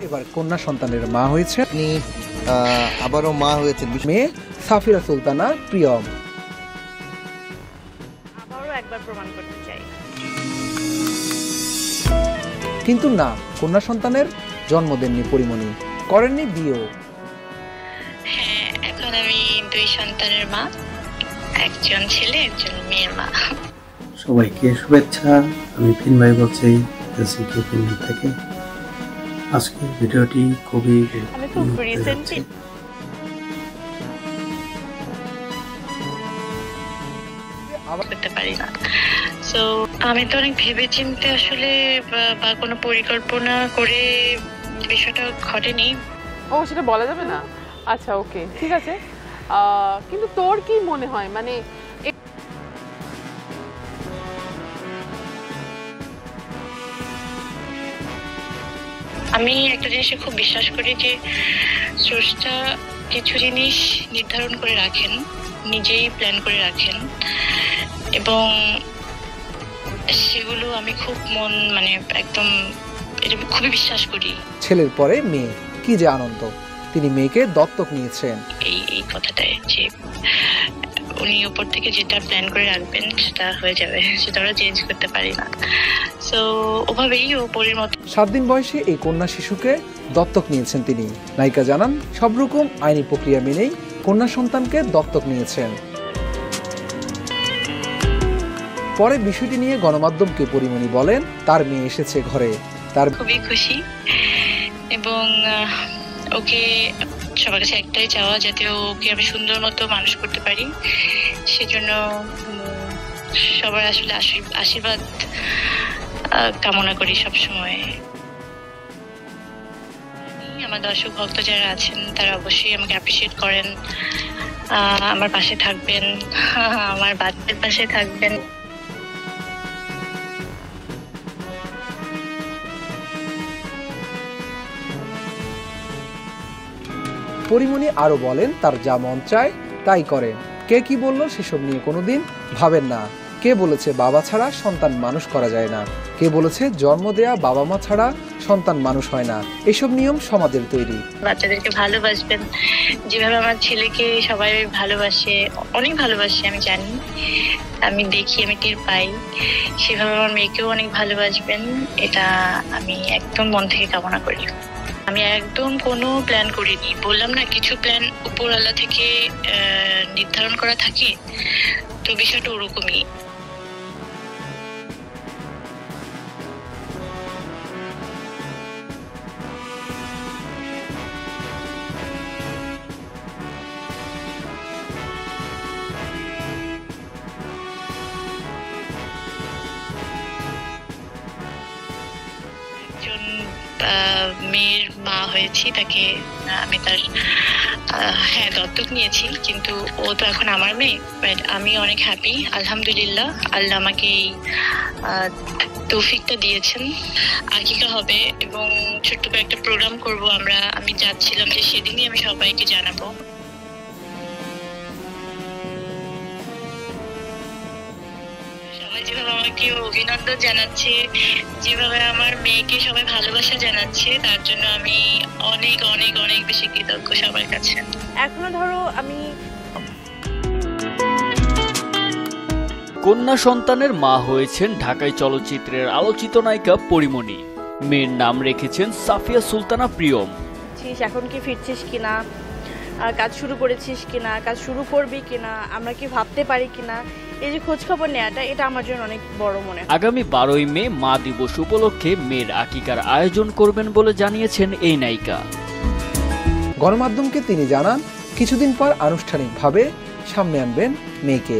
এবার কন্যা সন্তানের মা হয়েছে, তিনি আবারও মা হয়েছেন মেয়ে সাফিয়া সুলতানা প্রিয়ম। আবারও একবার প্রমাণ করতে চাই। কিন্তু না, কন্যা সন্তানের জন্ম দেননি পরিমণি, করেননি বিয়েও। হ্যাঁ, এখন আমি 2 সন্তানের মা, একজন ছেলে একজন মেয়ের মা। সবাইকে শুভেচ্ছা। আমি ফিন ভাই বলছি থেকে। আজকের ভিডিওটি খুবই আমি খুব রিসেন্টলি করতে পারি না। সো আমি তো অনেক ভেবে চিন্তে আসলে বা কোনো পরিকল্পনা করে বিষয়টা ঘটেনি। ও সেটা বলা যাবে না। আচ্ছা ওকে, ঠিক আছে। কিন্তু তোর কি মনে হয়, মানে আমি একটা জিনিসে খুব বিশ্বাস করি যে স্রষ্টা কিছু জিনিস নির্ধারণ করে রাখেন, নিজেই প্ল্যান করে রাখেন, এবং সেগুলো আমি খুব একদম এটা খুবই বিশ্বাস করি। ছেলের পরে মেয়ে, কি যে আনন্দ! তিনি মেয়েকে দত্তক নিয়েছেন। এই কথাটাই যে উনি উপর থেকে যেটা প্ল্যান করে রাখবেন সেটা হয়ে যাবে, সেটা আমরা চেঞ্জ করতে পারি না। সো ওভাবেই ও পরের মতো 7 দিন বয়সে এই কন্যা শিশুকে দত্তক নিয়েছেন তিনি। নায়িকা জানান, সব রকম আইনি প্রক্রিয়া মেনেই কন্যা সন্তানকে দত্তক নিয়েছেন। পরে বিষয়টি নিয়ে গণমাধ্যমকে পরিমণি বলেন, তার মেয়ে এসেছে ঘরে। তার খুবই খুশি, এবং ওকে সবার কাছে একটাই চাওয়া, যাতে ওকে আমি সুন্দর মতো মানুষ করতে পারি। সেজন্য সবার আসলে আশীর্বাদ কামনা করি সবসময়। আমার দর্শক ভক্ত যারা আছেন তারা অবশ্যই আমাকে অ্যাপ্রিসিয়েট করেন, আমার পাশে থাকবেন, আমার বাচ্চাদের পাশে থাকবেন। পরিমণি আরো বলেন, তার যা মন চায় তাই করেন। কে কি বলল সেসব নিয়ে কোনোদিন ভাবেন না। কে বলেছে বাবা ছাড়া সন্তান মানুষ করা যায় না, কে বলেছে জন্ম দেয়া বাবা মা ছাড়া সন্তান মানুষ হয় না। এসব নিয়ম সমাজের তৈরি। বাচ্চাদেরকে ভালোবাসবেন, যেভাবে আমার ছেলেকে সবাই ভালোবাসে, অনেক ভালোবাসে, আমি জানি, আমি দেখি, আমি টের পাই, সেভাবে আমার মেয়েকেও অনেক ভালোবাসবেন, এটা আমি একদম মন থেকে কামনা করি। আমি একদম কোনো প্ল্যান করিনি, বললাম না কিছু প্ল্যান উপরওয়ালা থেকে নির্ধারণ করা থাকে, তো বিষয়টা ওরকমই। মেয়ের মা হয়েছি, তাকে আমি তার দত্তক নিয়েছি, কিন্তু ও তো এখন আমার মেয়ে। বাট আমি অনেক হ্যাপি, আলহামদুলিল্লাহ, আল্লাহ আমাকে এই তৌফিকটা দিয়েছেন। আকিকা হবে এবং ছোট্ট করে একটা প্রোগ্রাম করব আমরা। আমি চাচ্ছিলাম যে সেদিনই আমি সবাইকে জানাবো। যেভাবে আমাকে অভিনন্দন জানাচ্ছে, যেভাবে আমার মেয়েকে সবাই ভালোবাসা জানাচ্ছে, তার জন্য আমি অনেক অনেক অনেক বেশি কৃতজ্ঞ সবার কাছে। এখনো ধরো আমি কন্যা সন্তানের মা হয়েছেন ঢাকাই চলচ্চিত্রের আলোচিত নায়িকা পরিমণি। মেয়ের নাম রেখেছেন সাফিয়া সুলতানা প্রিয়ম। এখন কি ফিরছিস কিনা, কাজ শুরু করেছিস কিনা, কাজ শুরু করবি কিনা, আমরা কি ভাবতে পারি কিনা, এই যে খোঁজ খবর নেওয়াটা, এটা আমার জন্য অনেক বড় মনে হয়। আগামী 12ই মে মা দিবস উপলক্ষে মেয়ের আকিকার আয়োজন করবেন বলে জানিয়েছেন এই নায়িকা। গণমাধ্যমকে তিনি জানান, কিছুদিন পর আনুষ্ঠানিকভাবে সামনে আনবেন মেয়েকে।